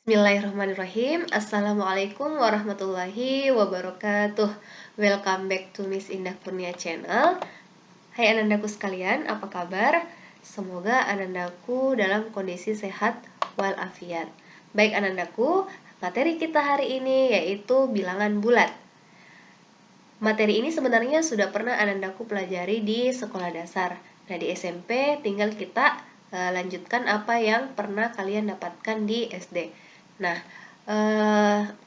Bismillahirrahmanirrahim. Assalamualaikum warahmatullahi wabarakatuh. Welcome back to Miss Indah Kurnia Channel. Hai anandaku sekalian, apa kabar? Semoga anandaku dalam kondisi sehat walafiat. Baik anandaku, materi kita hari ini yaitu bilangan bulat. Materi ini sebenarnya sudah pernah anandaku pelajari di sekolah dasar. Nah, di SMP tinggal kita lanjutkan apa yang pernah kalian dapatkan di SD. Nah,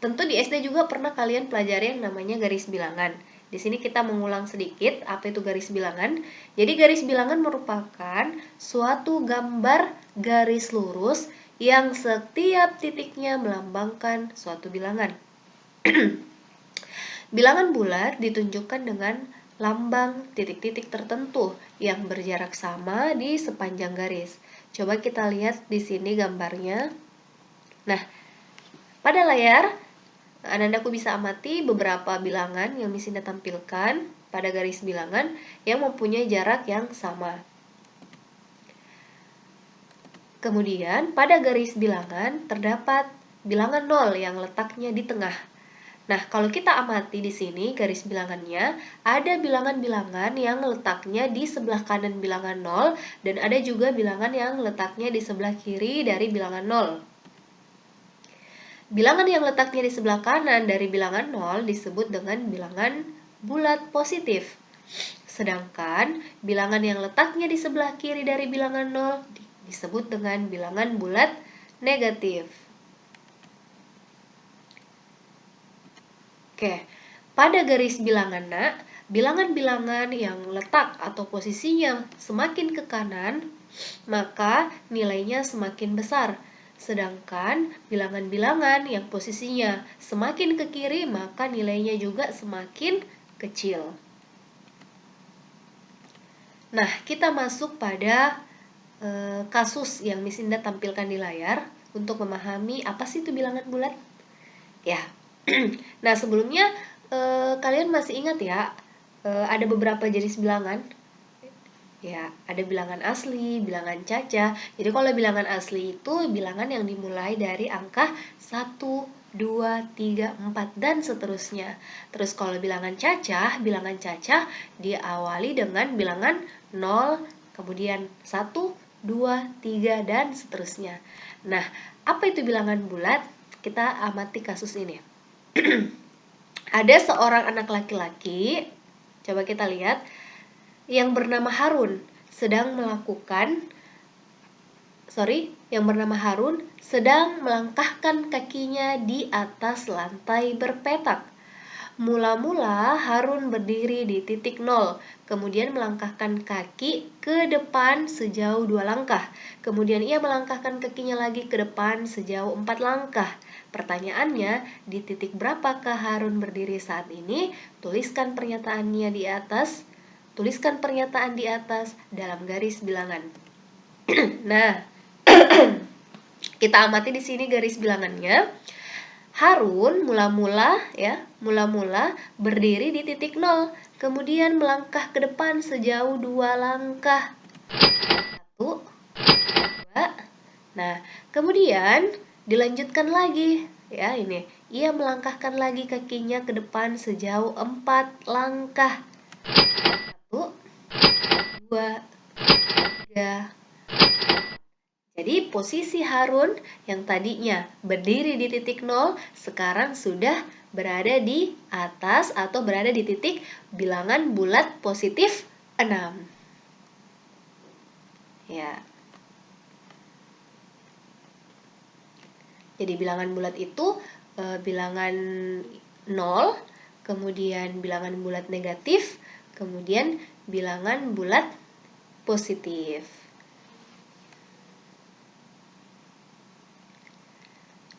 tentu di SD juga pernah kalian pelajari yang namanya garis bilangan. Di sini kita mengulang sedikit apa itu garis bilangan. Jadi garis bilangan merupakan suatu gambar garis lurus yang setiap titiknya melambangkan suatu bilangan. Bilangan bulat ditunjukkan dengan lambang titik-titik tertentu yang berjarak sama di sepanjang garis. Coba kita lihat di sini gambarnya. Nah, pada layar anandaku bisa amati beberapa bilangan yang Miss Indah tampilkan pada garis bilangan yang mempunyai jarak yang sama. Kemudian pada garis bilangan terdapat bilangan 0 yang letaknya di tengah. Nah, kalau kita amati di sini garis bilangannya, ada bilangan-bilangan yang letaknya di sebelah kanan bilangan 0 dan ada juga bilangan yang letaknya di sebelah kiri dari bilangan 0. Bilangan yang letaknya di sebelah kanan dari bilangan 0 disebut dengan bilangan bulat positif. Sedangkan bilangan yang letaknya di sebelah kiri dari bilangan 0 disebut dengan bilangan bulat negatif. Oke, pada garis bilangan bilangan-bilangan yang letak atau posisinya semakin ke kanan, maka nilainya semakin besar. Sedangkan bilangan-bilangan yang posisinya semakin ke kiri, maka nilainya juga semakin kecil. Nah, kita masuk pada kasus yang Miss Indah tampilkan di layar untuk memahami apa sih itu bilangan bulat. Ya, nah sebelumnya kalian masih ingat ya, ada beberapa jenis bilangan. Ya, ada bilangan asli, bilangan caca. Jadi kalau bilangan asli itu bilangan yang dimulai dari angka 1, 2, 3, 4, dan seterusnya. Terus kalau bilangan caca diawali dengan bilangan 0, kemudian 1, 2, 3, dan seterusnya. Nah, apa itu bilangan bulat? Kita amati kasus ini. Ada seorang anak laki-laki, coba kita lihat, yang bernama Harun sedang melangkahkan kakinya di atas lantai berpetak. Mula-mula Harun berdiri di titik 0, kemudian melangkahkan kaki ke depan sejauh 2 langkah. Kemudian ia melangkahkan kakinya lagi ke depan sejauh 4 langkah. Pertanyaannya, di titik berapakah Harun berdiri saat ini? Tuliskan pernyataan di atas dalam garis bilangan. Nah, kita amati di sini garis bilangannya. Harun mula-mula berdiri di titik 0, kemudian melangkah ke depan sejauh 2 langkah. 1, 2. Nah, kemudian dilanjutkan lagi ya, ini. Ia melangkahkan lagi kakinya ke depan sejauh 4 langkah. 1, 2, 3. Jadi posisi Harun yang tadinya berdiri di titik 0 sekarang sudah berada di atas atau berada di titik bilangan bulat positif 6. Ya. Jadi bilangan bulat itu bilangan 0, kemudian bilangan bulat negatif, kemudian bilangan bulat positif.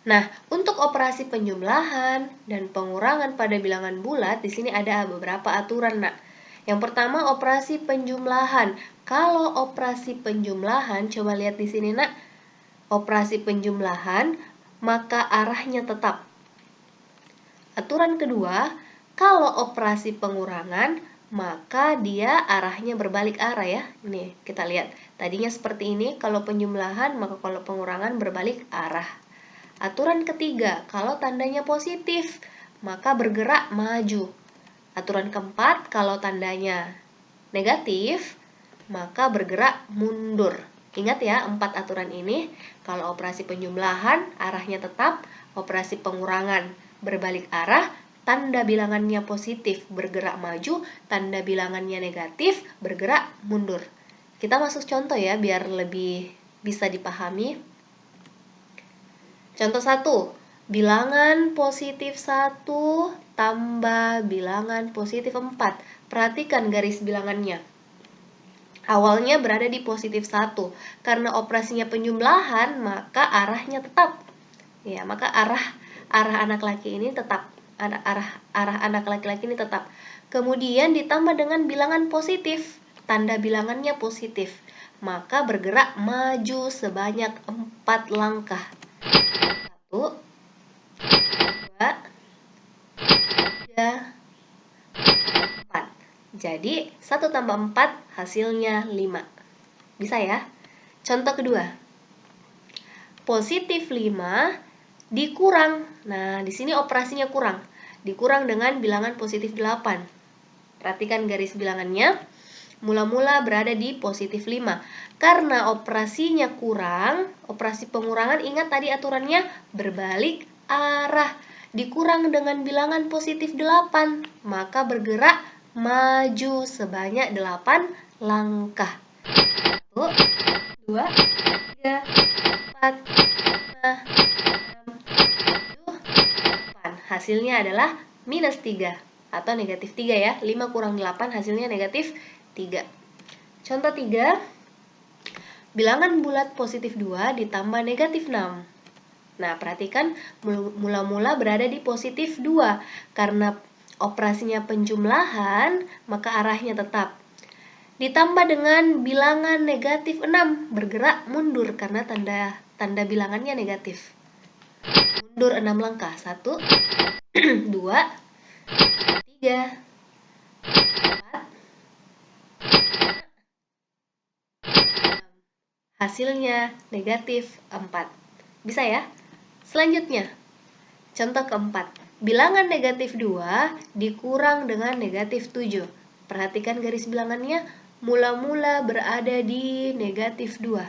Nah, untuk operasi penjumlahan dan pengurangan pada bilangan bulat, di sini ada beberapa aturan, Nak. Yang pertama, operasi penjumlahan. Kalau operasi penjumlahan, coba lihat di sini, Nak. Operasi penjumlahan, maka arahnya tetap. Aturan kedua, kalau operasi pengurangan, maka dia arahnya berbalik arah ya. Nih, kita lihat. Tadinya seperti ini, kalau penjumlahan, maka kalau pengurangan berbalik arah. Aturan ketiga, kalau tandanya positif, maka bergerak maju. Aturan keempat, kalau tandanya negatif, maka bergerak mundur. Ingat ya, 4 aturan ini. Kalau operasi penjumlahan, arahnya tetap. Operasi pengurangan, berbalik arah. Tanda bilangannya positif, bergerak maju. Tanda bilangannya negatif, bergerak mundur. Kita masuk contoh ya, biar lebih bisa dipahami. Contoh 1, bilangan positif 1 tambah bilangan positif 4. Perhatikan garis bilangannya. Awalnya berada di positif 1. Karena operasinya penjumlahan, maka arahnya tetap. Ya, maka arah anak laki ini tetap. Arah anak laki-laki ini tetap. Kemudian ditambah dengan bilangan positif. Tanda bilangannya positif. Maka bergerak maju sebanyak 4 langkah. 1, 2, 3, 4. Jadi 1 tambah 4 hasilnya 5. Bisa ya? Contoh kedua. Positif 5 dikurang. Nah, di sini operasinya kurang. Dikurang dengan bilangan positif 8. Perhatikan garis bilangannya. Mula-mula berada di positif 5. Karena operasinya kurang, operasi pengurangan, ingat tadi aturannya berbalik arah. Dikurang dengan bilangan positif 8, maka bergerak maju sebanyak 8 langkah. 1, 2, 3, 4, 5, 6, 7, 8. Hasilnya adalah minus 3 atau negatif 3 ya. 5 kurang 8 hasilnya negatif 3. Contoh 3, bilangan bulat positif 2 ditambah negatif 6. Nah, perhatikan mula-mula berada di positif 2. Karena operasinya penjumlahan, maka arahnya tetap. Ditambah dengan bilangan negatif 6, bergerak mundur karena tanda bilangannya negatif. Mundur 6 langkah. 1, 2, 3, 4, 5, 6. Hasilnya negatif 4. Bisa ya? Selanjutnya, contoh keempat. Bilangan negatif 2 dikurang dengan negatif 7. Perhatikan garis bilangannya, mula-mula berada di negatif 2.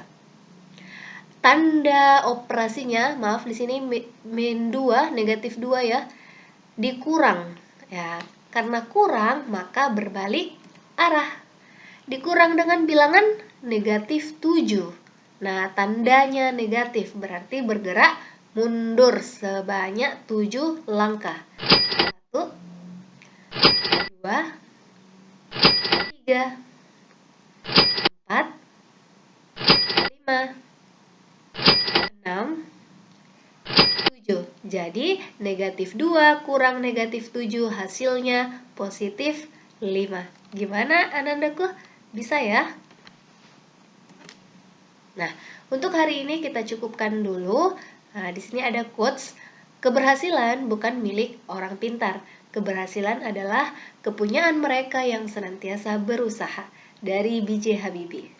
Tanda operasinya, maaf di sini min 2, negatif 2 ya, dikurang. Ya, karena kurang maka berbalik arah. Dikurang dengan bilangan negatif 7. Nah, tandanya negatif berarti bergerak mundur sebanyak 7 langkah. 1, 2, 3, 4, 5, 6, 7. Jadi negatif 2 kurang negatif 7 hasilnya positif 5. Gimana anandaku? Bisa ya? Nah, untuk hari ini kita cukupkan dulu. Nah, di sini ada quotes. Keberhasilan bukan milik orang pintar. Keberhasilan adalah kepunyaan mereka yang senantiasa berusaha. Dari B.J. Habibie.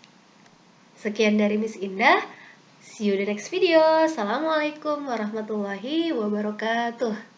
Sekian dari Miss Indah. See you the next video. Assalamualaikum warahmatullahi wabarakatuh.